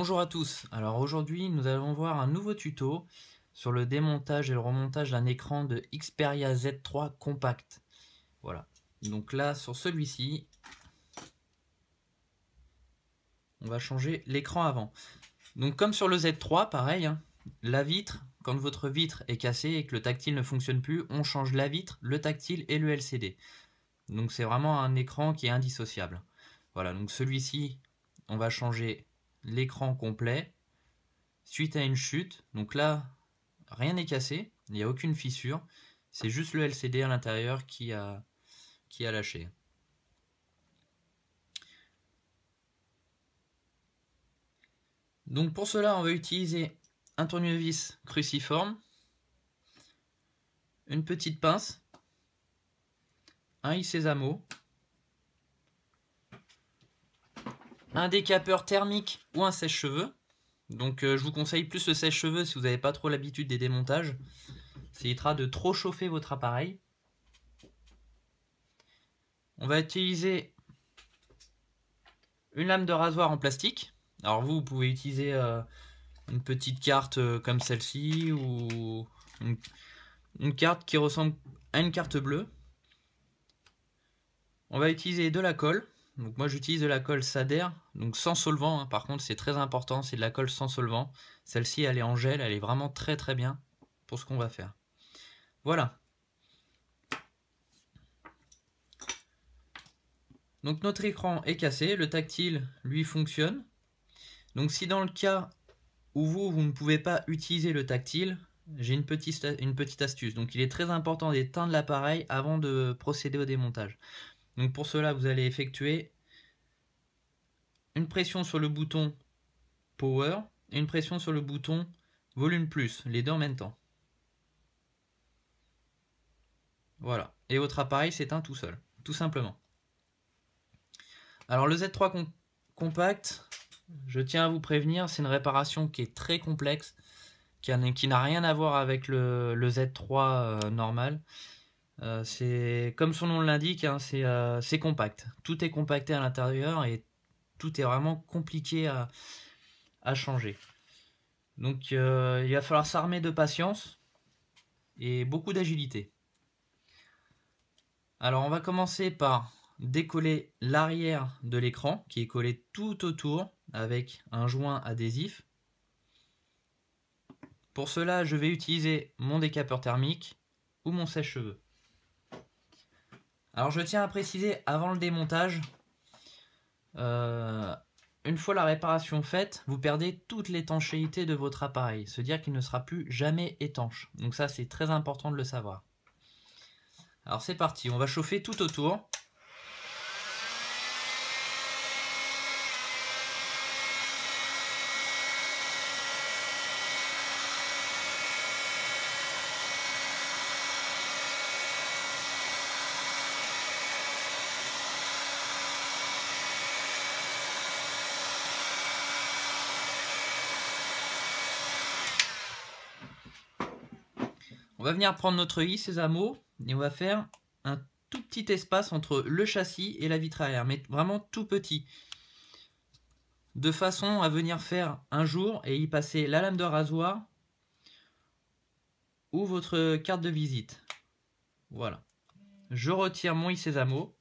Bonjour à tous, alors aujourd'hui nous allons voir un nouveau tuto sur le démontage et le remontage d'un écran de Xperia Z3 Compact. Voilà, donc là sur celui-ci, on va changer l'écran avant. Donc comme sur le Z3, pareil, hein, la vitre, quand votre vitre est cassée et que le tactile ne fonctionne plus, on change la vitre, le tactile et le LCD. Donc c'est vraiment un écran qui est indissociable. Voilà, donc celui-ci, on va changer l'écran complet suite à une chute. Donc là, rien n'est cassé, il n'y a aucune fissure, c'est juste le LCD à l'intérieur qui a lâché. Donc pour cela, on va utiliser un tournevis cruciforme, une petite pince, un sésamo, un décapeur thermique ou un sèche-cheveux. Donc je vous conseille plus le sèche-cheveux si vous n'avez pas trop l'habitude des démontages. Ça évitera de trop chauffer votre appareil. On va utiliser une lame de rasoir en plastique. Alors vous pouvez utiliser une petite carte comme celle-ci ou une carte qui ressemble à une carte bleue. On va utiliser de la colle. Donc moi j'utilise de la colle Sader, donc sans solvant, hein. Par contre c'est très important, c'est de la colle sans solvant. Celle-ci elle est en gel, elle est vraiment très très bien pour ce qu'on va faire. Voilà. Donc notre écran est cassé, le tactile lui fonctionne. Donc si dans le cas où vous ne pouvez pas utiliser le tactile, j'ai une petite astuce. Donc il est très important d'éteindre l'appareil avant de procéder au démontage. Donc pour cela, vous allez effectuer une pression sur le bouton Power et une pression sur le bouton Volume Plus, les deux en même temps. Voilà. Et votre appareil s'éteint tout seul, tout simplement. Alors le Z3 Compact, je tiens à vous prévenir, c'est une réparation qui est très complexe, qui n'a rien à voir avec le Z3 normal. C'est comme son nom l'indique, hein, c'est compact. Tout est compacté à l'intérieur et tout est vraiment compliqué à changer. Donc il va falloir s'armer de patience et beaucoup d'agilité. Alors on va commencer par décoller l'arrière de l'écran qui est collé tout autour avec un joint adhésif. Pour cela, je vais utiliser mon décapeur thermique ou mon sèche-cheveux. Alors je tiens à préciser avant le démontage, une fois la réparation faite, vous perdez toute l'étanchéité de votre appareil, c'est-à-dire qu'il ne sera plus jamais étanche. Donc ça c'est très important de le savoir. Alors c'est parti, on va chauffer tout autour. On va venir prendre notre sésamo et on va faire un tout petit espace entre le châssis et la vitre arrière, mais vraiment tout petit. De façon à venir faire un jour et y passer la lame de rasoir ou votre carte de visite. Voilà. Je retire mon sésamo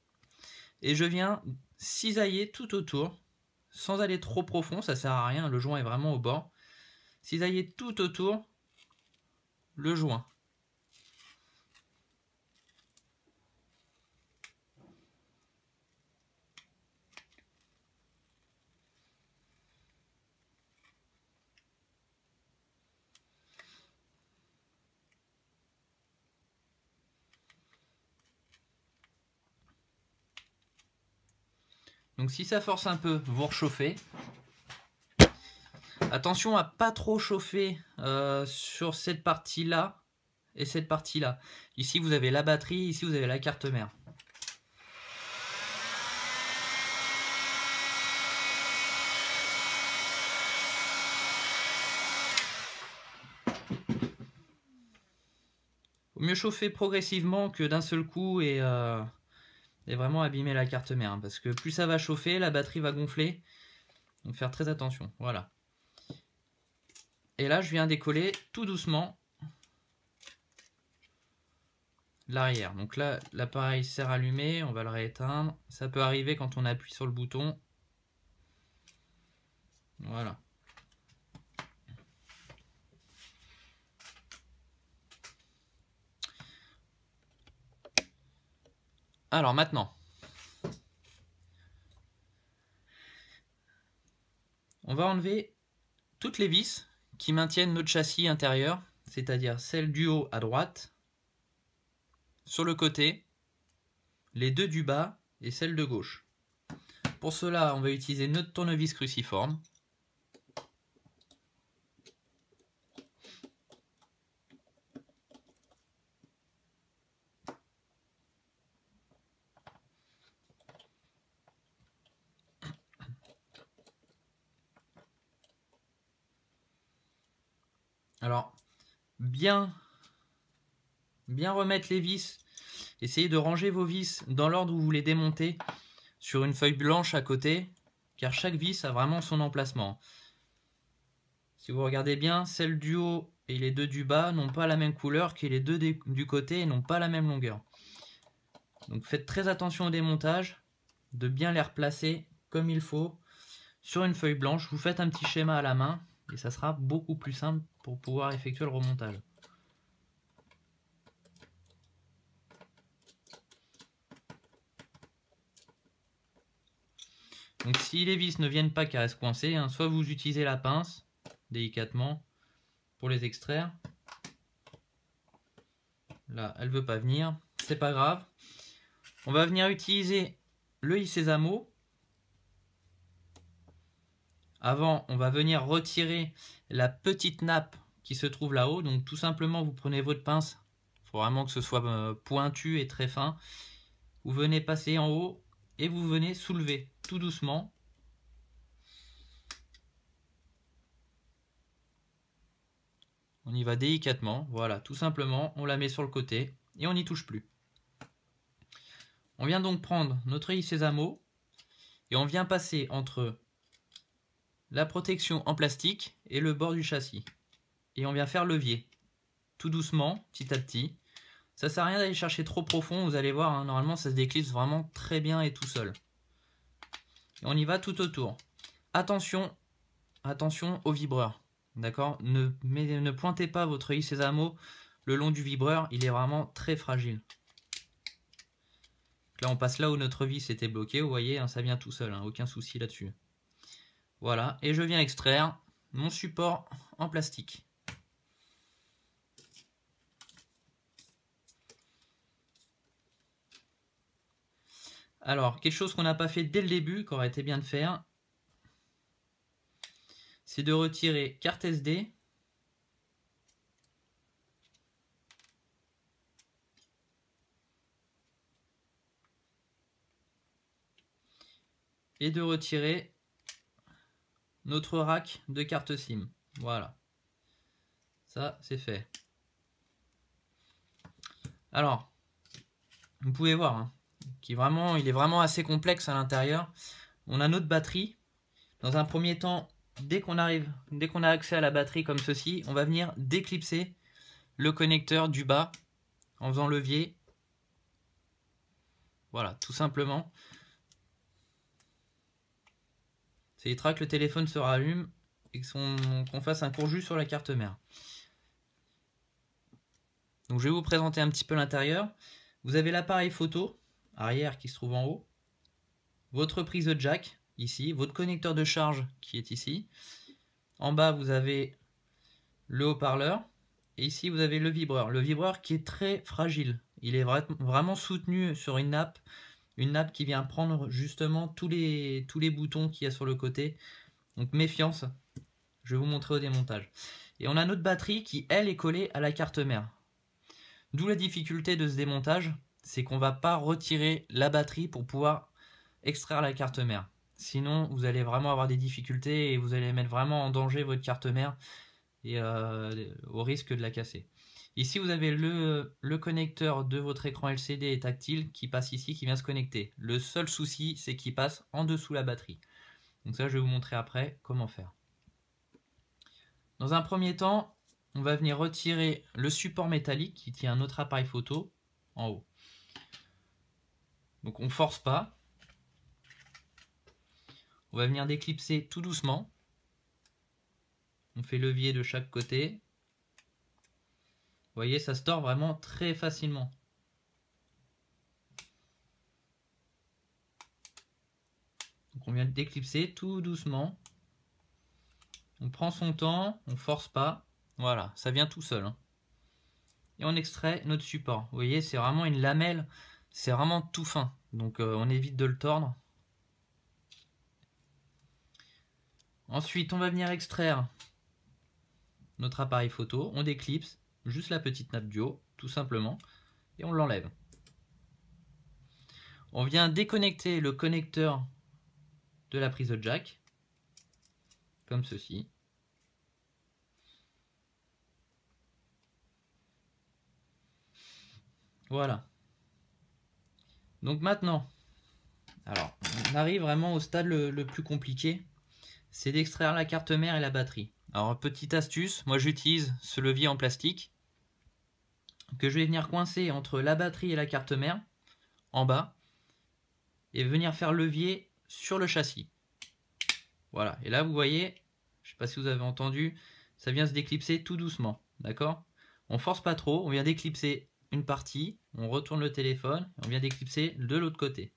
et je viens cisailler tout autour, sans aller trop profond, ça sert à rien, le joint est vraiment au bord. Cisailler tout autour le joint. Donc si ça force un peu, vous rechauffez. Attention à pas trop chauffer sur cette partie-là et cette partie-là. Ici vous avez la batterie, ici vous avez la carte mère. Vaut mieux chauffer progressivement que d'un seul coup et vraiment abîmer la carte mère. Parce que plus ça va chauffer, la batterie va gonfler. Donc faire très attention. Voilà. Et là, je viens décoller tout doucement l'arrière. Donc là, l'appareil s'est rallumé, on va le rééteindre. Ça peut arriver quand on appuie sur le bouton. Voilà. Alors maintenant, on va enlever toutes les vis qui maintiennent notre châssis intérieur, c'est-à-dire celle du haut à droite, sur le côté, les deux du bas et celle de gauche. Pour cela, on va utiliser notre tournevis cruciforme. Alors, bien remettre les vis, essayez de ranger vos vis dans l'ordre où vous les démontez sur une feuille blanche à côté, car chaque vis a vraiment son emplacement. Si vous regardez bien, celle du haut et les deux du bas n'ont pas la même couleur que les deux du côté et n'ont pas la même longueur. Donc faites très attention au démontage, de bien les replacer comme il faut sur une feuille blanche. Vous faites un petit schéma à la main et ça sera beaucoup plus simple pour pouvoir effectuer le remontage. Donc si les vis ne viennent pas qu'à rester coincées, soit vous utilisez la pince délicatement pour les extraire. Là, elle ne veut pas venir, c'est pas grave. On va venir utiliser le i-sésamo. Avant, on va venir retirer la petite nappe qui se trouve là-haut. Donc tout simplement, vous prenez votre pince. Il faut vraiment que ce soit pointu et très fin. Vous venez passer en haut et vous venez soulever tout doucement. On y va délicatement. Voilà, tout simplement, on la met sur le côté et on n'y touche plus. On vient donc prendre notre i-sésamo et on vient passer entre la protection en plastique et le bord du châssis. Et on vient faire levier, tout doucement, petit à petit. Ça sert à rien d'aller chercher trop profond, vous allez voir, normalement ça se déclipse vraiment très bien et tout seul. Et on y va tout autour. Attention, attention au vibreur, d'accord, ne pointez pas votre i-sésamo le long du vibreur, il est vraiment très fragile. Là on passe là où notre vis était bloquée, vous voyez, ça vient tout seul, aucun souci là-dessus. Voilà, et je viens extraire mon support en plastique. Alors, quelque chose qu'on n'a pas fait dès le début, qui aurait été bien de faire, c'est de retirer carte SD, et de retirer notre rack de carte SIM. Voilà. Ça, c'est fait. Alors, vous pouvez voir, il est vraiment assez complexe à l'intérieur. On a notre batterie. Dans un premier temps, dès qu'on a accès à la batterie comme ceci, on va venir déclipser le connecteur du bas en faisant levier. Voilà, tout simplement. Ça évitera que le téléphone se rallume et qu'on fasse un court jus sur la carte mère. Donc je vais vous présenter un petit peu l'intérieur. Vous avez l'appareil photo arrière qui se trouve en haut, votre prise de jack ici, votre connecteur de charge qui est ici. En bas vous avez le haut-parleur et ici vous avez le vibreur. Le vibreur qui est très fragile. Il est vraiment soutenu sur une nappe qui vient prendre justement tous les boutons qu'il y a sur le côté. Donc méfiance, je vais vous montrer au démontage. Et on a notre batterie qui elle est collée à la carte mère. D'où la difficulté de ce démontage, c'est qu'on ne va pas retirer la batterie pour pouvoir extraire la carte mère. Sinon, vous allez vraiment avoir des difficultés et vous allez mettre vraiment en danger votre carte mère et au risque de la casser. Ici, vous avez le connecteur de votre écran LCD et tactile qui passe ici, qui vient se connecter. Le seul souci, c'est qu'il passe en dessous la batterie. Donc ça, je vais vous montrer après comment faire. Dans un premier temps, on va venir retirer le support métallique qui tient notre appareil photo en haut. Donc on ne force pas. On va venir déclipser tout doucement. On fait levier de chaque côté. Vous voyez, ça se tord vraiment très facilement. Donc on vient de déclipser tout doucement. On prend son temps, on ne force pas. Voilà, ça vient tout seul. Et on extrait notre support. Vous voyez, c'est vraiment une lamelle. C'est vraiment tout fin. Donc on évite de le tordre. Ensuite, on va venir extraire notre appareil photo. On déclipse juste la petite nappe du haut, tout simplement. Et on l'enlève. On vient déconnecter le connecteur de la prise jack. Comme ceci. Voilà. Donc maintenant, alors, on arrive vraiment au stade le plus compliqué. C'est d'extraire la carte mère et la batterie. Alors, petite astuce, moi j'utilise ce levier en plastique que je vais venir coincer entre la batterie et la carte mère en bas et venir faire levier sur le châssis. Voilà, et là vous voyez, je ne sais pas si vous avez entendu, ça vient se déclipser tout doucement, d'accord? On force pas trop, on vient déclipser une partie, on retourne le téléphone, on vient déclipser de l'autre côté.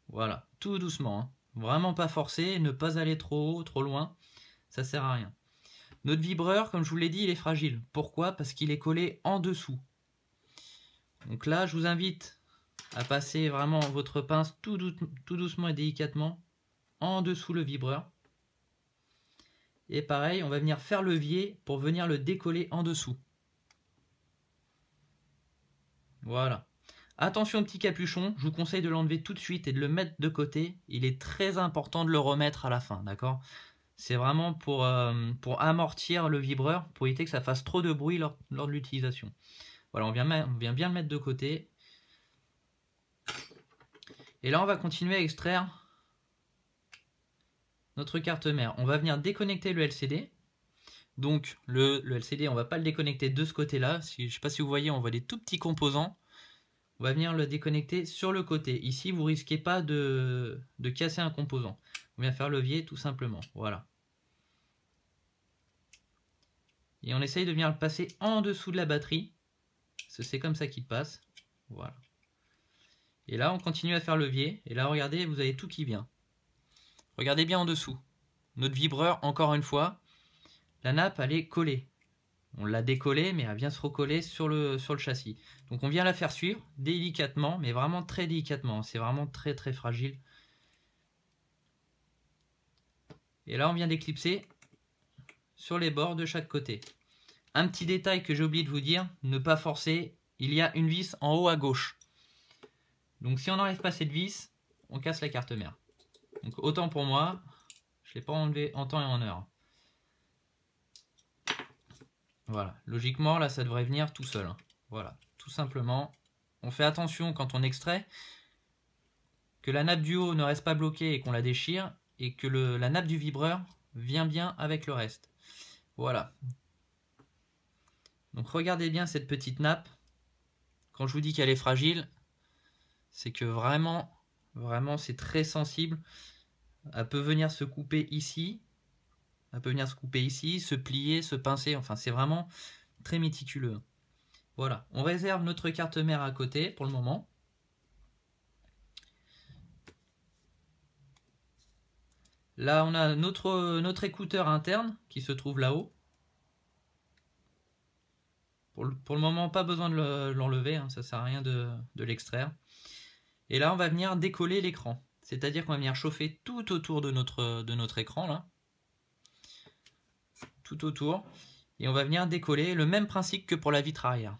Voilà, tout doucement, hein. Vraiment pas forcer, ne pas aller trop haut, trop loin, ça sert à rien. Notre vibreur, comme je vous l'ai dit, il est fragile. Pourquoi? Parce qu'il est collé en dessous. Donc là, je vous invite à passer vraiment votre pince tout doucement et délicatement en dessous le vibreur. Et pareil, on va venir faire levier pour venir le décoller en dessous. Voilà. Attention au petit capuchon, je vous conseille de l'enlever tout de suite et de le mettre de côté. Il est très important de le remettre à la fin, d'accord? C'est vraiment pour amortir le vibreur, pour éviter que ça fasse trop de bruit lors de l'utilisation. Voilà, on vient bien le mettre de côté. Et là, on va continuer à extraire notre carte mère. On va venir déconnecter le LCD. Donc, le LCD, on ne va pas le déconnecter de ce côté-là. Je ne sais pas si vous voyez, on voit des tout petits composants. On va venir le déconnecter sur le côté. Ici, vous ne risquez pas de casser un composant. On vient faire levier tout simplement. Voilà. Et on essaye de venir le passer en dessous de la batterie. Parce que c'est comme ça qu'il passe. Voilà. Et là, on continue à faire levier. Et là, regardez, vous avez tout qui vient. Regardez bien en dessous. Notre vibreur, encore une fois, la nappe, elle est collée. On l'a décollée, mais elle vient se recoller sur le châssis. Donc on vient la faire suivre délicatement, mais vraiment très délicatement. C'est vraiment très très fragile. Et là, on vient d'éclipser sur les bords de chaque côté. Un petit détail que j'ai oublié de vous dire, ne pas forcer, il y a une vis en haut à gauche. Donc si on n'enlève pas cette vis, on casse la carte mère. Donc autant pour moi, je ne l'ai pas enlevé en temps et en heure. Voilà, logiquement là ça devrait venir tout seul. Voilà, tout simplement. On fait attention quand on extrait que la nappe du haut ne reste pas bloquée et qu'on la déchire, et que la nappe du vibreur vient bien avec le reste. Voilà. Donc regardez bien cette petite nappe. Quand je vous dis qu'elle est fragile, c'est que vraiment c'est très sensible. Elle peut venir se couper ici. Elle peut venir se couper ici, se plier, se pincer. Enfin, c'est vraiment très méticuleux. Voilà. On réserve notre carte mère à côté pour le moment. Là, on a notre écouteur interne qui se trouve là-haut. Pour le moment, pas besoin de l'enlever. Hein, ça ne sert à rien de l'extraire. Et là, on va venir décoller l'écran. C'est-à-dire qu'on va venir chauffer tout autour de notre écran, là. Tout autour. Et on va venir décoller le même principe que pour la vitre arrière.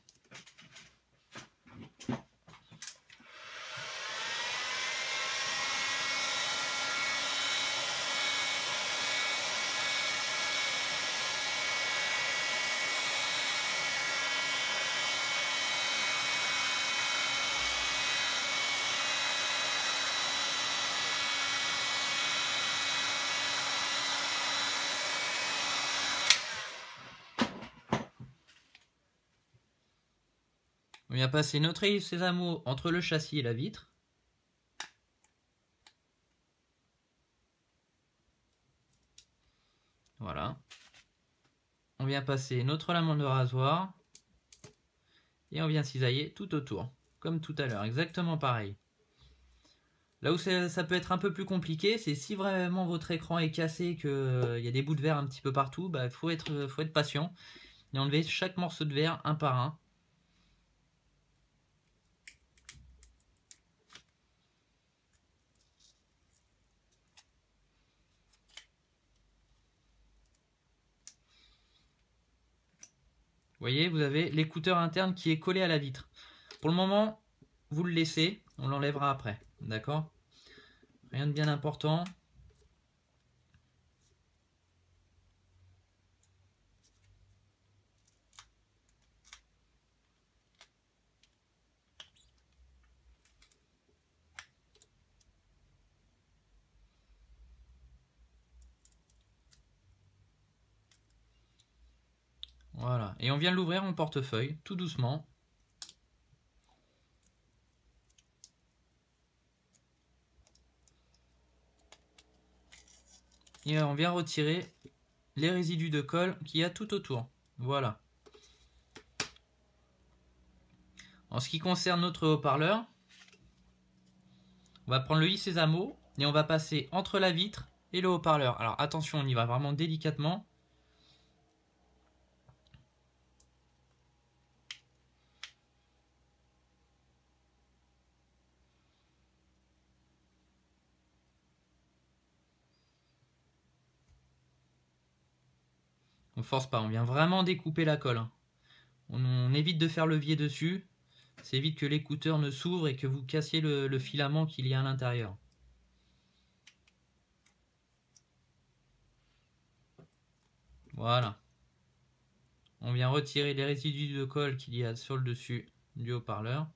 vient passer notre aiguille Sésamo entre le châssis et la vitre. Voilà. On vient passer notre lame de rasoir. Et on vient cisailler tout autour. Comme tout à l'heure, exactement pareil. Là où ça peut être un peu plus compliqué, c'est si vraiment votre écran est cassé, qu'il y a des bouts de verre un petit peu partout, bah, faut être patient et enlever chaque morceau de verre un par un. Vous voyez, vous avez l'écouteur interne qui est collé à la vitre. Pour le moment, vous le laissez, on l'enlèvera après, d'accord? Rien de bien important. Voilà, et on vient l'ouvrir en portefeuille, tout doucement. Et on vient retirer les résidus de colle qu'il y a tout autour. Voilà. En ce qui concerne notre haut-parleur, on va prendre le i-Sésamo et on va passer entre la vitre et le haut-parleur. Alors attention, on y va vraiment délicatement. On force pas, on vient vraiment découper la colle. On évite de faire levier dessus. Ça évite que l'écouteur ne s'ouvre et que vous cassiez le filament qu'il y a à l'intérieur. Voilà. On vient retirer les résidus de colle qu'il y a sur le dessus du haut-parleur.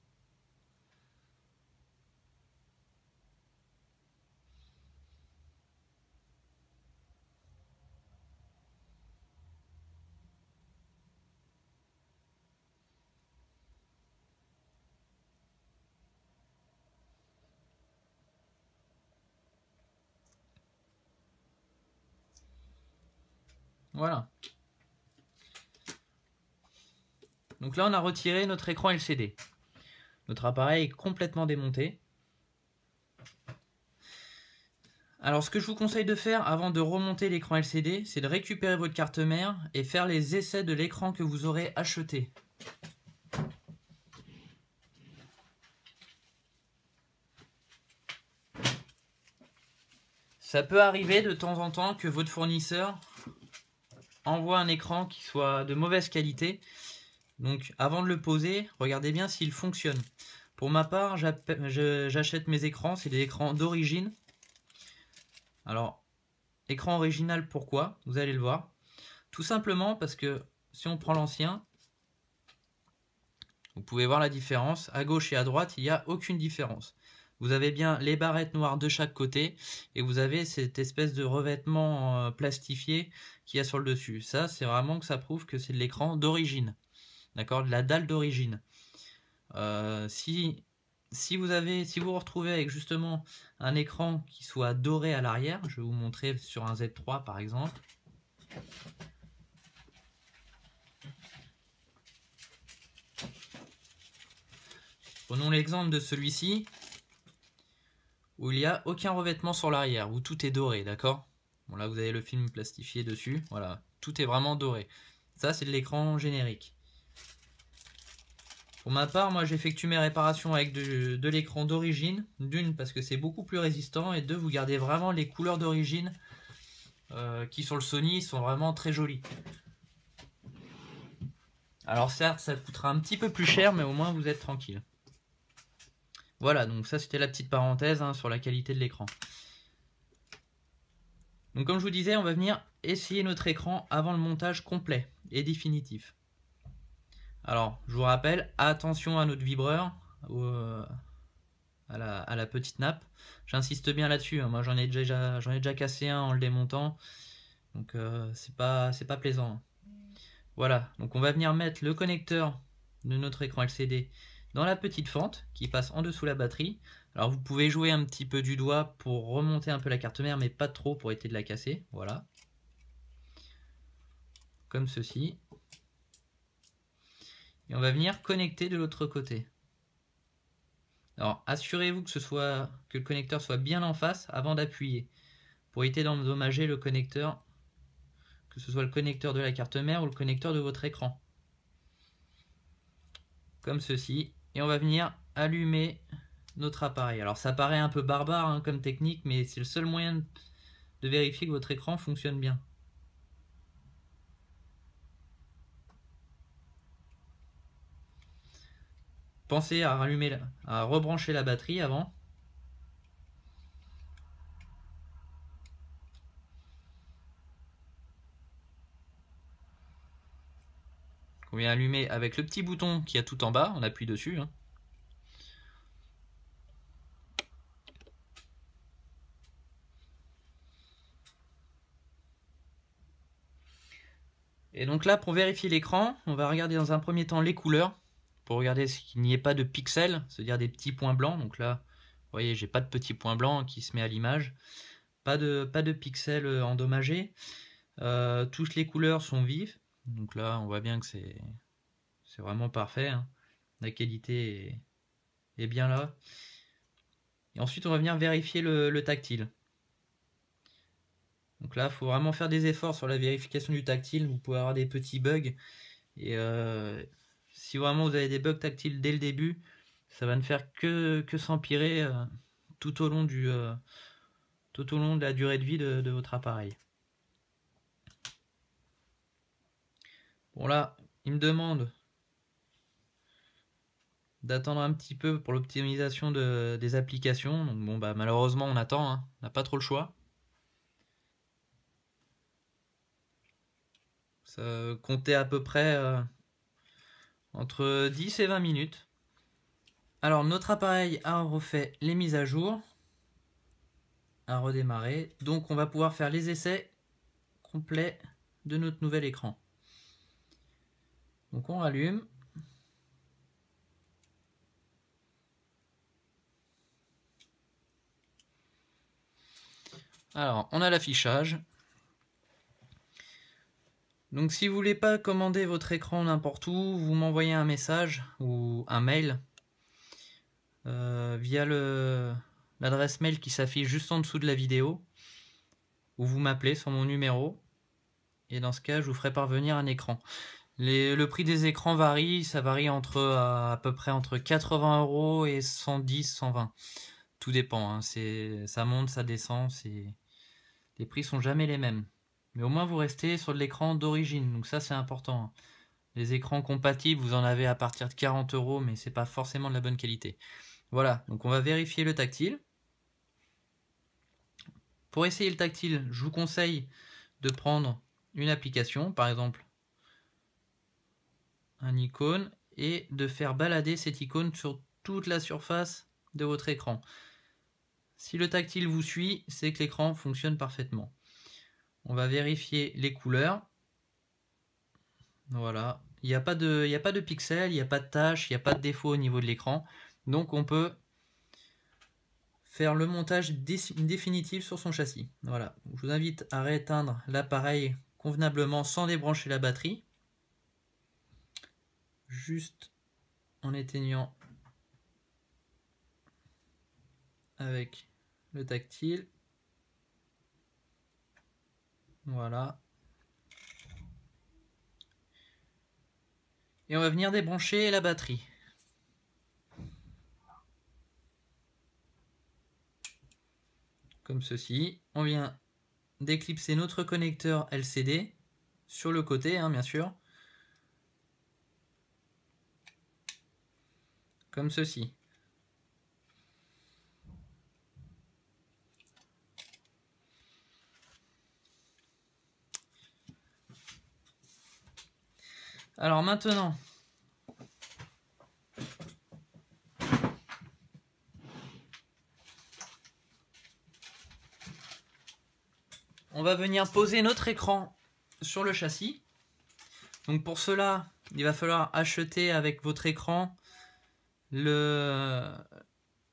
Voilà. Donc là, on a retiré notre écran LCD. Notre appareil est complètement démonté. Alors, ce que je vous conseille de faire avant de remonter l'écran LCD, c'est de récupérer votre carte mère et faire les essais de l'écran que vous aurez acheté. Ça peut arriver de temps en temps que votre fournisseur envoie un écran qui soit de mauvaise qualité. Donc avant de le poser, regardez bien s'il fonctionne. Pour ma part, j'achète mes écrans, c'est des écrans d'origine. Alors, écran original, pourquoi? Vous allez le voir. Tout simplement parce que si on prend l'ancien, vous pouvez voir la différence. À gauche et à droite, il n'y a aucune différence. Vous avez bien les barrettes noires de chaque côté et vous avez cette espèce de revêtement plastifié qu'il y a sur le dessus. Ça, c'est vraiment que ça prouve que c'est de l'écran d'origine. D'accord, de la dalle d'origine. Si vous vous retrouvez avec justement un écran qui soit doré à l'arrière, je vais vous montrer sur un Z3 par exemple. Prenons l'exemple de celui-ci, où il n'y a aucun revêtement sur l'arrière, où tout est doré, d'accord? Bon, là vous avez le film plastifié dessus, voilà, tout est vraiment doré. Ça, c'est de l'écran générique. Pour ma part, moi j'effectue mes réparations avec de l'écran d'origine. D'une, parce que c'est beaucoup plus résistant, et deux, vous gardez vraiment les couleurs d'origine qui sur le Sony sont vraiment très jolies. Alors certes, ça coûtera un petit peu plus cher, mais au moins vous êtes tranquille. Voilà, donc ça c'était la petite parenthèse sur la qualité de l'écran. Donc comme je vous disais, on va venir essayer notre écran avant le montage complet et définitif. Alors, je vous rappelle, attention à notre vibreur, à la petite nappe. J'insiste bien là-dessus, moi j'en ai déjà cassé un en le démontant, donc c'est pas plaisant. Voilà, donc on va venir mettre le connecteur de notre écran LCD dans la petite fente qui passe en dessous la batterie. Alors vous pouvez jouer un petit peu du doigt pour remonter un peu la carte mère, mais pas trop pour éviter de la casser. Voilà. Comme ceci. Et on va venir connecter de l'autre côté. Alors assurez-vous que le connecteur soit bien en face avant d'appuyer, pour éviter d'endommager le connecteur, que ce soit le connecteur de la carte mère ou le connecteur de votre écran. Comme ceci. Et on va venir allumer notre appareil. Alors ça paraît un peu barbare hein, comme technique, mais c'est le seul moyen de vérifier que votre écran fonctionne bien. Pensez à rebrancher la batterie avant. On vient allumer avec le petit bouton qui a tout en bas, on appuie dessus. Hein. Et donc là, pour vérifier l'écran, on va regarder dans un premier temps les couleurs, pour regarder qu'il n'y ait pas de pixels, c'est-à-dire des petits points blancs. Donc là, vous voyez, j'ai pas de petits points blancs qui se met à l'image. Pas de pixels endommagés. Toutes les couleurs sont vives. Donc là, on voit bien que c'est vraiment parfait. Hein. La qualité est bien là. Et ensuite, on va venir vérifier le tactile. Donc là, il faut vraiment faire des efforts sur la vérification du tactile. Vous pouvez avoir des petits bugs. Et si vraiment vous avez des bugs tactiles dès le début, ça va ne faire que s'empirer tout au long de la durée de vie de votre appareil. Bon là, il me demande d'attendre un petit peu pour l'optimisation des applications. Donc bon bah malheureusement on attend, hein. On n'a pas trop le choix. Ça comptait à peu près entre 10 et 20 minutes. Alors notre appareil a refait les mises à jour, a redémarré. Donc on va pouvoir faire les essais complets de notre nouvel écran. Donc on rallume. Alors on a l'affichage. Donc si vous voulez pas commander votre écran n'importe où, vous m'envoyez un message ou un mail via l'adresse mail qui s'affiche juste en dessous de la vidéo, ou vous m'appelez sur mon numéro et dans ce cas je vous ferai parvenir un écran. Le prix des écrans varie, ça varie à peu près entre 80 € et 110, 120. Tout dépend, hein. Ça monte, ça descend, les prix sont jamais les mêmes. Mais au moins vous restez sur de l'écran d'origine, donc ça c'est important. Les écrans compatibles, vous en avez à partir de 40 €, mais c'est pas forcément de la bonne qualité. Voilà, donc on va vérifier le tactile. Pour essayer le tactile, je vous conseille de prendre une application, par exemple un icône, et de faire balader cette icône sur toute la surface de votre écran. Si le tactile vous suit, c'est que l'écran fonctionne parfaitement. On va vérifier les couleurs. Voilà, il n'y a pas de pixels, il n'y a pas de tâches, il n'y a pas de défaut au niveau de l'écran. Donc on peut faire le montage définitif sur son châssis. Voilà, je vous invite à rééteindre l'appareil convenablement sans débrancher la batterie. Juste en éteignant avec le tactile. Voilà. Et on va venir débrancher la batterie. Comme ceci. On vient d'éclipser notre connecteur LCD sur le côté, hein, bien sûr. Comme ceci. Alors maintenant, on va venir poser notre écran sur le châssis. Donc pour cela, il va falloir acheter avec votre écran le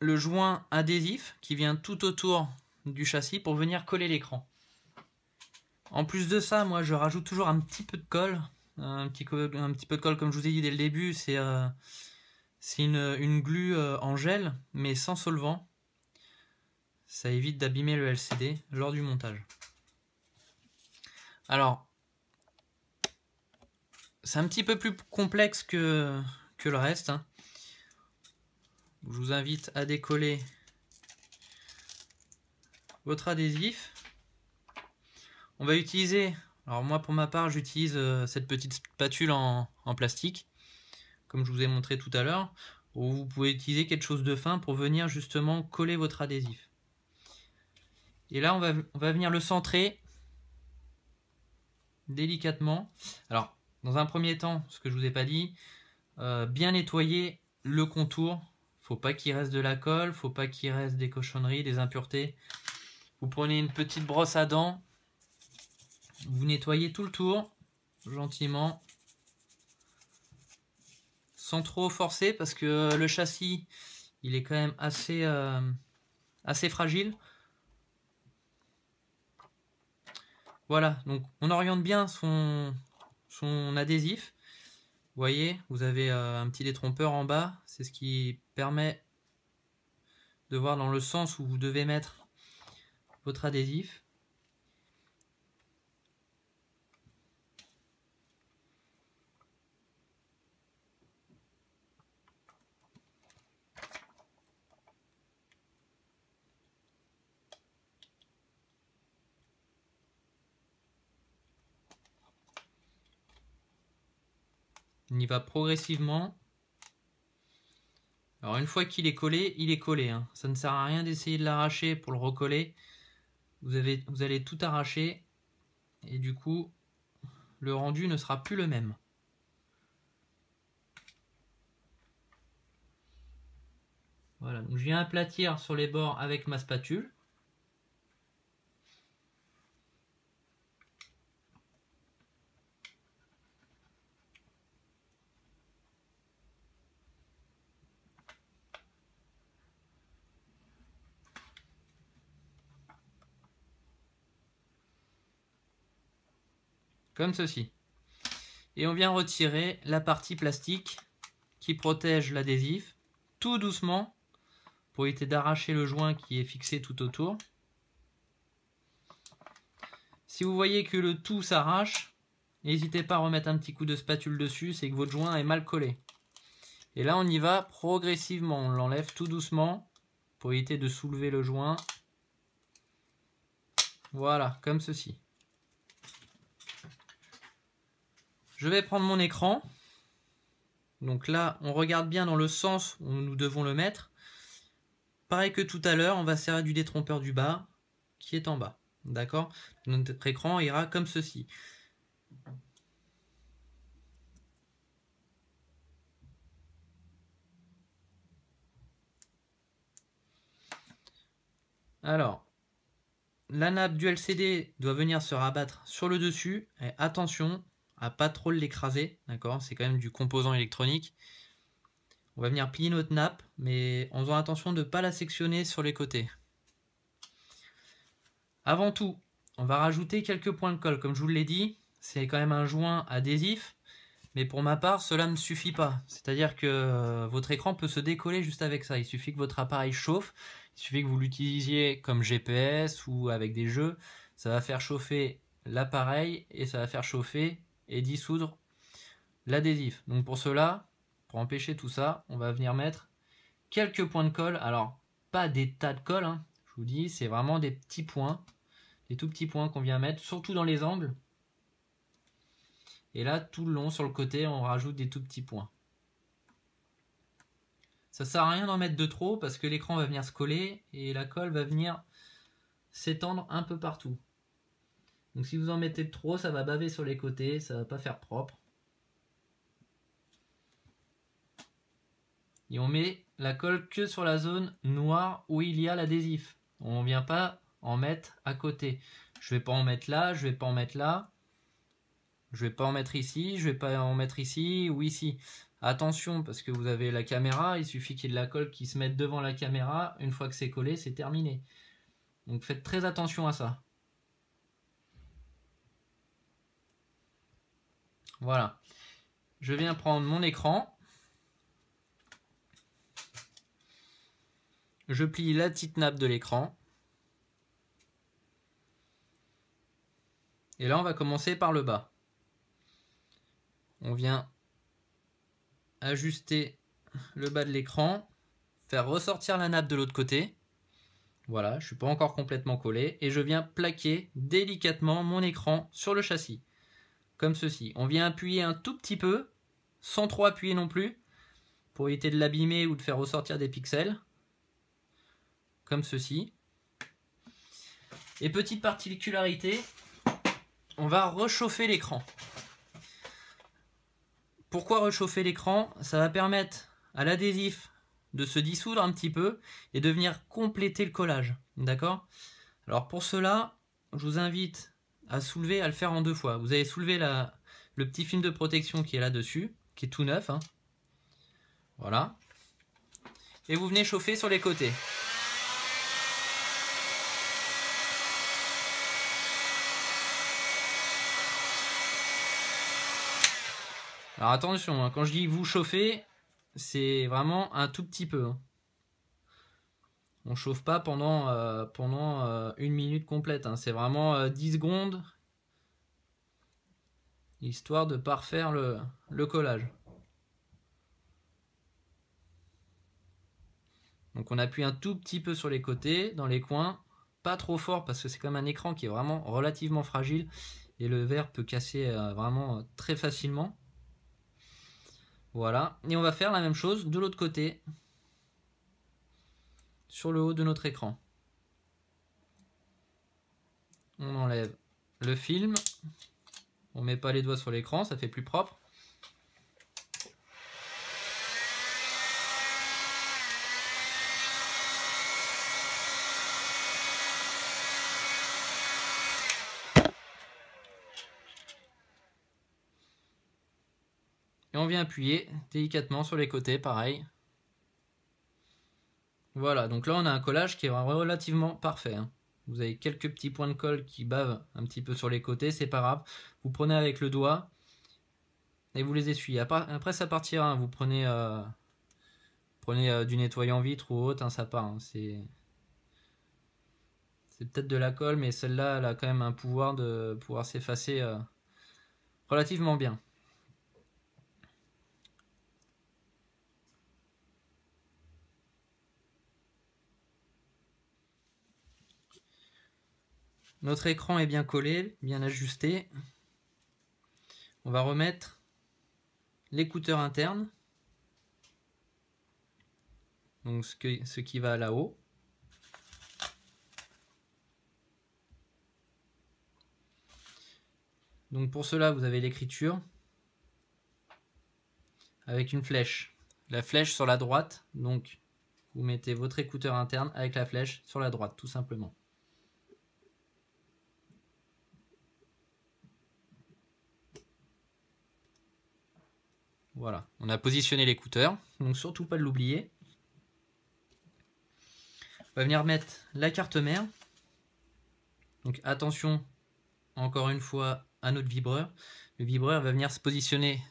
joint adhésif qui vient tout autour du châssis pour venir coller l'écran. En plus de ça, moi je rajoute toujours un petit peu de colle, un petit peu de colle comme je vous ai dit dès le début, c'est une glu en gel mais sans solvant. Ça évite d'abîmer le LCD lors du montage. Alors, c'est un petit peu plus complexe que le reste, hein. Je vous invite à décoller votre adhésif. On va utiliser, alors moi pour ma part j'utilise cette petite spatule en plastique, comme je vous ai montré tout à l'heure, ou vous pouvez utiliser quelque chose de fin pour venir justement coller votre adhésif. Et là on va venir le centrer délicatement. Alors dans un premier temps, ce que je vous ai pas dit, bien nettoyer le contour. Faut pas qu'il reste de la colle, faut pas qu'il reste des cochonneries, des impuretés. Vous prenez une petite brosse à dents, vous nettoyez tout le tour, gentiment, sans trop forcer parce que le châssis, il est quand même assez fragile. Voilà, donc on oriente bien son adhésif. Vous voyez, vous avez un petit détrompeur en bas, c'est ce qui permet de voir dans le sens où vous devez mettre votre adhésif. On y va progressivement. Alors une fois qu'il est collé, il est collé, hein. Ça ne sert à rien d'essayer de l'arracher pour le recoller. Vous allez tout arracher et du coup le rendu ne sera plus le même. Voilà, donc je viens aplatir sur les bords avec ma spatule. Comme ceci. Et on vient retirer la partie plastique qui protège l'adhésif tout doucement pour éviter d'arracher le joint qui est fixé tout autour. Si vous voyez que le tout s'arrache, n'hésitez pas à remettre un petit coup de spatule dessus, c'est que votre joint est mal collé. Et là on y va progressivement, on l'enlève tout doucement pour éviter de soulever le joint. Voilà, comme ceci. Je vais prendre mon écran. Donc là, on regarde bien dans le sens où nous devons le mettre. Pareil que tout à l'heure, on va servir du détrompeur du bas qui est en bas. D'accord? Notre écran ira comme ceci. Alors, la nappe du LCD doit venir se rabattre sur le dessus. Et attention à pas trop l'écraser. D'accord? C'est quand même du composant électronique. On va venir plier notre nappe, mais en faisant attention de ne pas la sectionner sur les côtés. Avant tout, on va rajouter quelques points de colle. Comme je vous l'ai dit, c'est quand même un joint adhésif. Mais pour ma part, cela ne suffit pas. C'est-à-dire que votre écran peut se décoller juste avec ça. Il suffit que votre appareil chauffe. Il suffit que vous l'utilisiez comme GPS ou avec des jeux. Ça va faire chauffer l'appareil et ça va faire chauffer et dissoudre l'adhésif. Donc pour cela, pour empêcher tout ça, on va venir mettre quelques points de colle. Alors, pas des tas de colle, hein. Je vous dis, c'est vraiment des petits points. Des tout petits points qu'on vient mettre, surtout dans les angles. Et là, tout le long, sur le côté, on rajoute des tout petits points. Ça sert à rien d'en mettre de trop parce que l'écran va venir se coller et la colle va venir s'étendre un peu partout. Donc si vous en mettez de trop, ça va baver sur les côtés, ça va pas faire propre. Et on met la colle que sur la zone noire où il y a l'adhésif. On ne vient pas en mettre à côté. Je ne vais pas en mettre là, je ne vais pas en mettre là. Je vais pas en mettre ici, je vais pas en mettre ici ou ici. Attention, parce que vous avez la caméra, il suffit qu'il y ait de la colle qui se mette devant la caméra. Une fois que c'est collé, c'est terminé. Donc faites très attention à ça. Voilà. Je viens prendre mon écran. Je plie la petite nappe de l'écran. Et là, on va commencer par le bas. On vient ajuster le bas de l'écran, faire ressortir la nappe de l'autre côté. Voilà, je ne suis pas encore complètement collé. Et je viens plaquer délicatement mon écran sur le châssis. Comme ceci. On vient appuyer un tout petit peu, sans trop appuyer non plus, pour éviter de l'abîmer ou de faire ressortir des pixels. Comme ceci. Et petite particularité, on va réchauffer l'écran. Pourquoi réchauffer l'écran? Ça va permettre à l'adhésif de se dissoudre un petit peu et de venir compléter le collage. D'accord? Alors pour cela, je vous invite à soulever, à le faire en 2 fois. Vous allez soulever le petit film de protection qui est là-dessus, qui est tout neuf. Hein. Voilà. Et vous venez chauffer sur les côtés. Alors attention, hein, quand je dis vous chauffer, c'est vraiment un tout petit peu. Hein. On ne chauffe pas pendant 1 minute complète. Hein. C'est vraiment 10 secondes, histoire de parfaire le collage. Donc on appuie un tout petit peu sur les côtés, dans les coins. Pas trop fort parce que c'est comme un écran qui est vraiment relativement fragile. Et le verre peut casser vraiment très facilement. Voilà. Et on va faire la même chose de l'autre côté. Sur le haut de notre écran. On enlève le film. On ne met pas les doigts sur l'écran, ça fait plus propre. Et on vient appuyer délicatement sur les côtés, pareil. Voilà, donc là on a un collage qui est relativement parfait. Hein. Vous avez quelques petits points de colle qui bavent un petit peu sur les côtés, c'est pas grave. Vous prenez avec le doigt et vous les essuyez. Après ça partira, hein. Vous prenez, du nettoyant vitre ou autre, hein, ça part. Hein. C'est peut-être de la colle, mais celle-là elle a quand même un pouvoir de pouvoir s'effacer relativement bien. Notre écran est bien collé, bien ajusté. On va remettre l'écouteur interne. Donc ce qui va là-haut. Donc pour cela, vous avez l'écriture avec une flèche. La flèche sur la droite, donc vous mettez votre écouteur interne avec la flèche sur la droite, tout simplement. Voilà, on a positionné l'écouteur, donc surtout pas de l'oublier. On va venir mettre la carte mère. Donc attention, encore une fois, à notre vibreur. Le vibreur va venir se positionner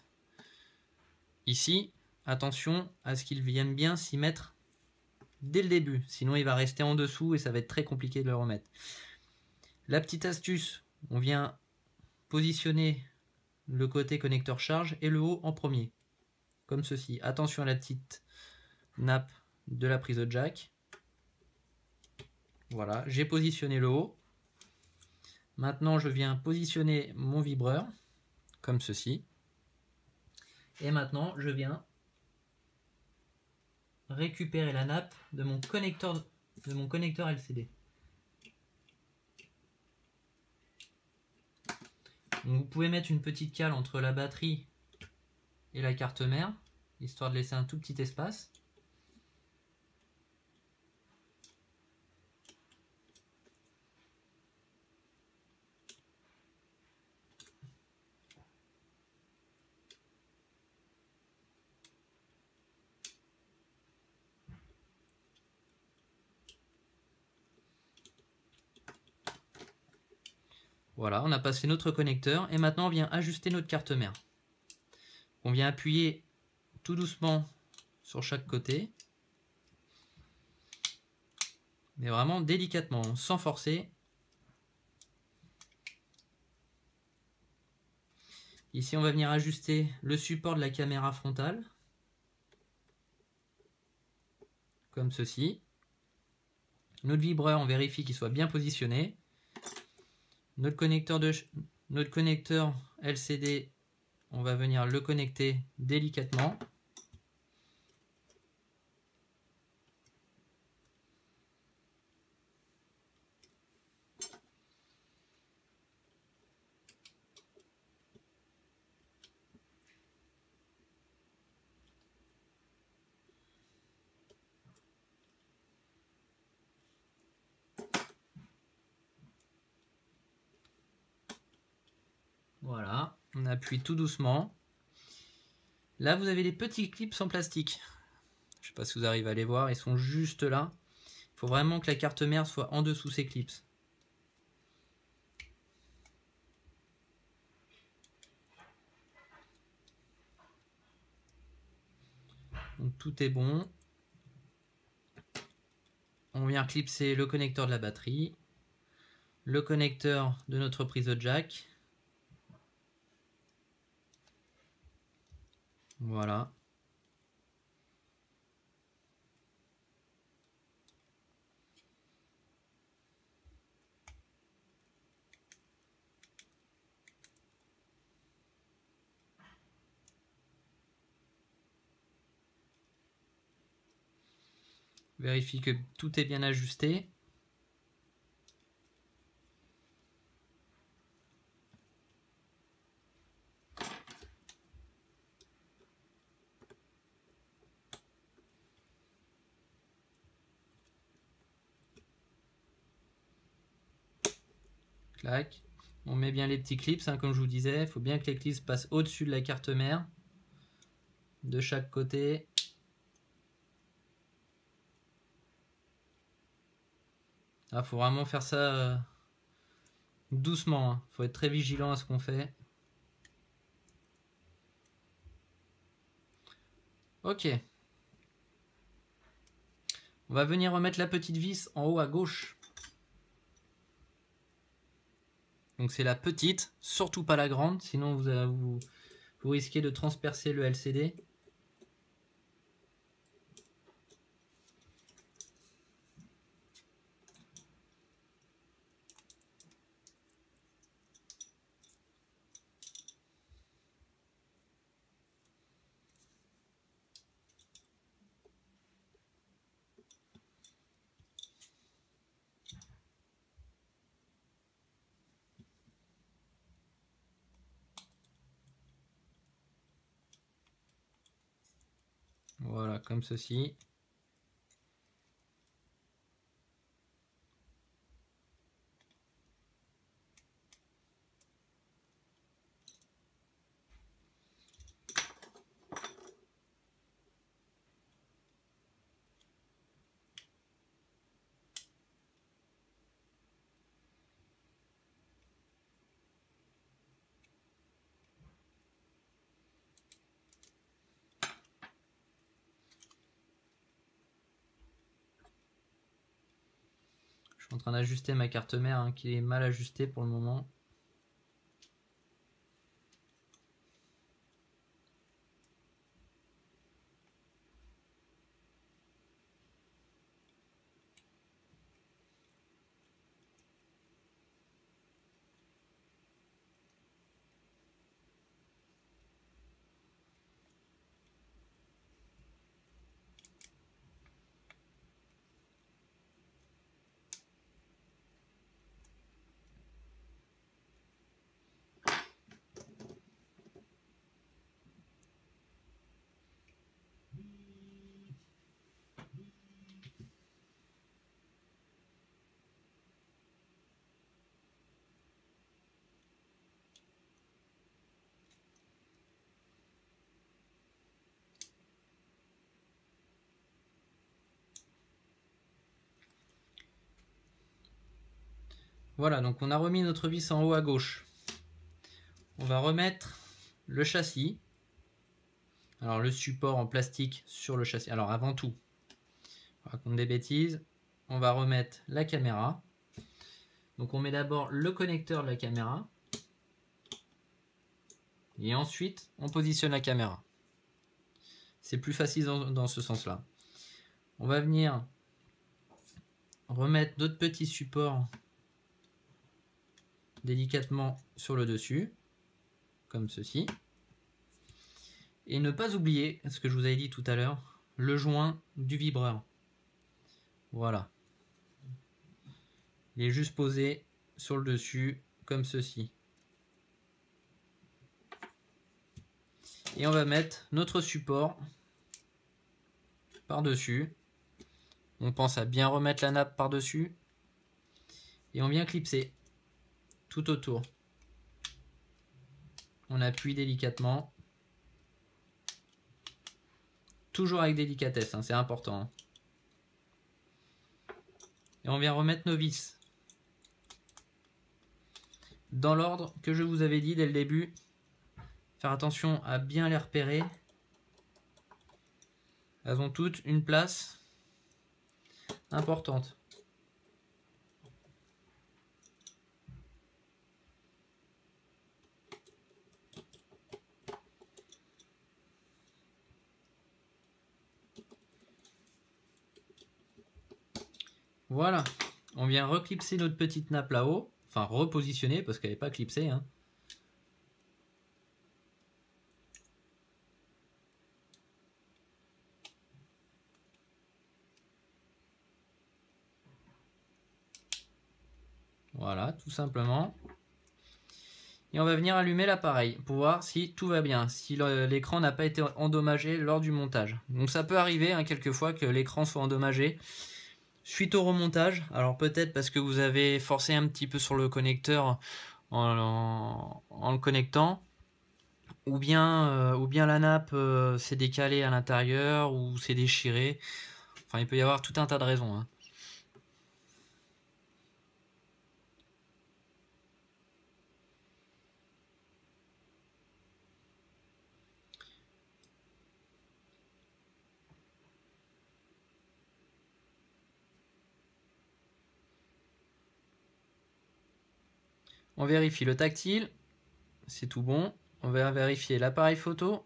ici. Attention à ce qu'il vienne bien s'y mettre dès le début, sinon il va rester en dessous et ça va être très compliqué de le remettre. La petite astuce, on vient positionner le côté connecteur charge et le haut en premier. Comme ceci. Attention à la petite nappe de la prise de jack. Voilà, j'ai positionné le haut. Maintenant, je viens positionner mon vibreur, comme ceci. Et maintenant, je viens récupérer la nappe de mon connecteur LCD. Donc, vous pouvez mettre une petite cale entre la batterie et la carte mère, histoire de laisser un tout petit espace. Voilà, on a passé notre connecteur et maintenant on vient ajuster notre carte mère. On vient appuyer tout doucement sur chaque côté, mais vraiment délicatement, sans forcer. Ici, on va venir ajuster le support de la caméra frontale, comme ceci. Notre vibreur, on vérifie qu'il soit bien positionné. Notre connecteur LCD, on va venir le connecter délicatement. Voilà, on appuie tout doucement. Là, vous avez des petits clips en plastique. Je ne sais pas si vous arrivez à les voir, ils sont juste là. Il faut vraiment que la carte mère soit en dessous ces clips. Donc tout est bon. On vient clipser le connecteur de la batterie, le connecteur de notre prise jack. Voilà. Vérifie que tout est bien ajusté. Clac. On met bien les petits clips, hein, comme je vous disais. Il faut bien que les clips passent au-dessus de la carte mère. De chaque côté. Il faut vraiment faire ça doucement. Il faut être très vigilant à ce qu'on fait. Ok. On va venir remettre la petite vis en haut à gauche. Donc c'est la petite, surtout pas la grande, sinon vous risquez de transpercer le LCD. Voilà, comme ceci. Je suis en train d'ajuster ma carte mère, hein, qui est mal ajustée pour le moment. Voilà, donc on a remis notre vis en haut à gauche. On va remettre le châssis. Alors le support en plastique sur le châssis. Alors avant tout, on raconte des bêtises. On va remettre la caméra. Donc on met d'abord le connecteur de la caméra. Et ensuite, on positionne la caméra. C'est plus facile dans ce sens-là. On va venir remettre notre petit support délicatement sur le dessus, comme ceci. Et ne pas oublier, ce que je vous avais dit tout à l'heure, le joint du vibreur. Voilà. Il est juste posé sur le dessus, comme ceci. Et on va mettre notre support par-dessus. On pense à bien remettre la nappe par-dessus. Et on vient clipser tout autour. On appuie délicatement. Toujours avec délicatesse, hein, c'est important. Hein. Et on vient remettre nos vis. Dans l'ordre que je vous avais dit dès le début. Faire attention à bien les repérer. Elles ont toutes une place importante. Voilà, on vient reclipser notre petite nappe là-haut, enfin repositionner parce qu'elle n'est pas clipsée. Hein. Voilà, tout simplement. Et on va venir allumer l'appareil pour voir si tout va bien, si l'écran n'a pas été endommagé lors du montage. Donc ça peut arriver hein, quelquefois que l'écran soit endommagé suite au remontage. Alors peut-être parce que vous avez forcé un petit peu sur le connecteur en le connectant, ou bien la nappe s'est décalée à l'intérieur, ou s'est déchirée. Enfin, il peut y avoir tout un tas de raisons. Hein. On vérifie le tactile, c'est tout bon. On va vérifier l'appareil photo.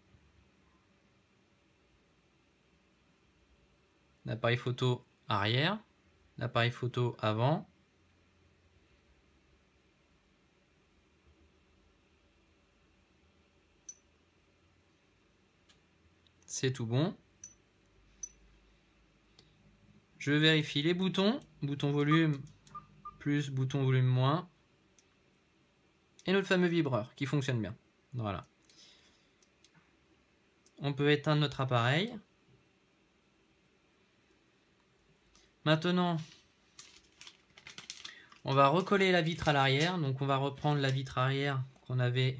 L'appareil photo arrière, l'appareil photo avant. C'est tout bon. Je vérifie les boutons, bouton volume plus, bouton volume moins. Et notre fameux vibreur qui fonctionne bien. Voilà. On peut éteindre notre appareil. Maintenant, on va recoller la vitre à l'arrière. Donc on va reprendre la vitre arrière qu'on avait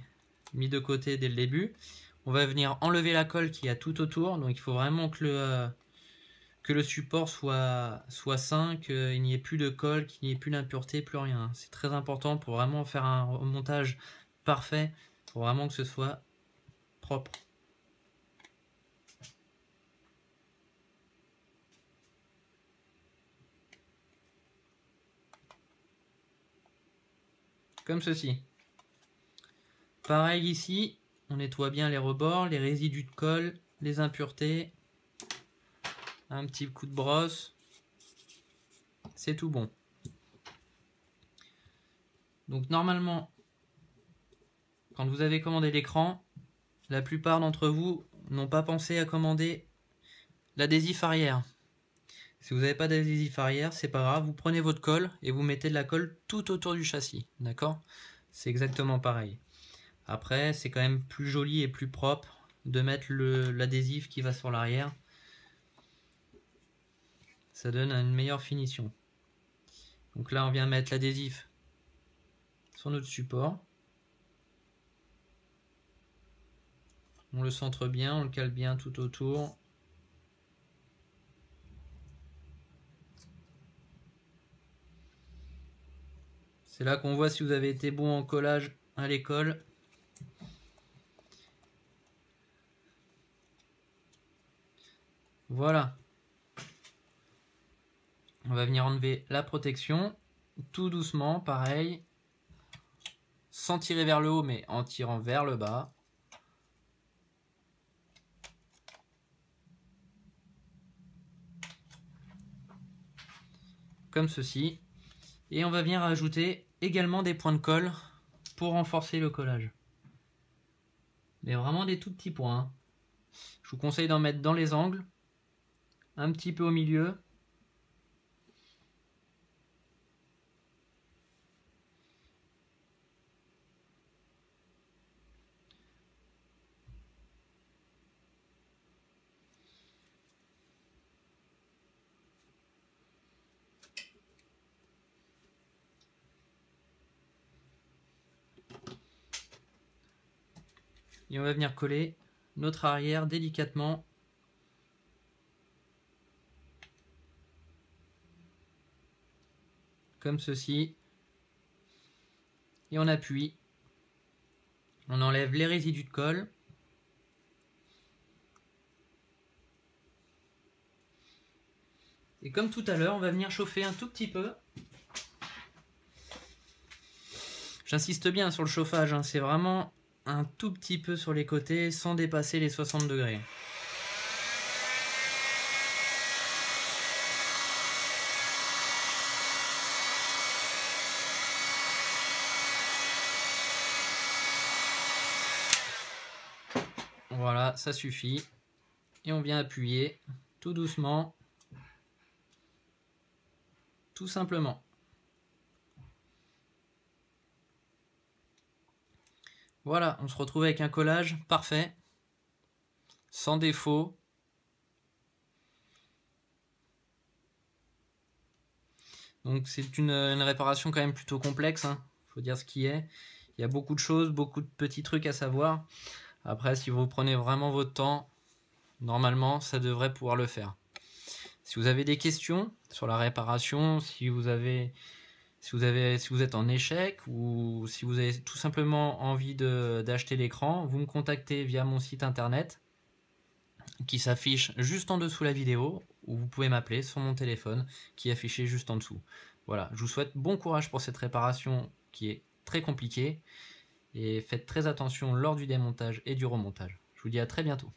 mis de côté dès le début. On va venir enlever la colle qu'il y a tout autour. Donc il faut vraiment que le support soit sain, qu'il n'y ait plus de colle, qu'il n'y ait plus d'impureté, plus rien. C'est très important pour vraiment faire un remontage parfait, pour vraiment que ce soit propre. Comme ceci. Pareil ici, on nettoie bien les rebords, les résidus de colle, les impuretés. Un petit coup de brosse. C'est tout bon. Donc normalement, quand vous avez commandé l'écran, la plupart d'entre vous n'ont pas pensé à commander l'adhésif arrière. Si vous n'avez pas d'adhésif arrière, c'est pas grave, vous prenez votre colle et vous mettez de la colle tout autour du châssis, d'accord? C'est exactement pareil. Après, c'est quand même plus joli et plus propre de mettre l'adhésif qui va sur l'arrière. Ça donne une meilleure finition. Donc là, on vient mettre l'adhésif sur notre support. On le centre bien, on le cale bien tout autour. C'est là qu'on voit si vous avez été bon en collage à l'école. Voilà. On va venir enlever la protection. Tout doucement, pareil. Sans tirer vers le haut, mais en tirant vers le bas. Comme ceci. Et on va venir ajouter également des points de colle pour renforcer le collage. Mais vraiment des tout petits points, hein. Je vous conseille d'en mettre dans les angles, un petit peu au milieu. Et on va venir coller notre arrière délicatement. Comme ceci. Et on appuie. On enlève les résidus de colle. Et comme tout à l'heure, on va venir chauffer un tout petit peu. J'insiste bien sur le chauffage, hein, c'est vraiment un tout petit peu sur les côtés sans dépasser les 60 degrés. Voilà, ça suffit. Et on vient appuyer tout doucement. Tout simplement. Voilà, on se retrouve avec un collage parfait, sans défaut. Donc c'est une réparation quand même plutôt complexe, hein. Faut dire ce qui est. Il y a beaucoup de choses, beaucoup de petits trucs à savoir. Après, si vous prenez vraiment votre temps, normalement, ça devrait pouvoir le faire. Si vous avez des questions sur la réparation, si vous êtes en échec ou si vous avez tout simplement envie d'acheter l'écran, vous me contactez via mon site internet qui s'affiche juste en dessous la vidéo, ou vous pouvez m'appeler sur mon téléphone qui est affiché juste en dessous. Voilà, je vous souhaite bon courage pour cette réparation qui est très compliquée et faites très attention lors du démontage et du remontage. Je vous dis à très bientôt.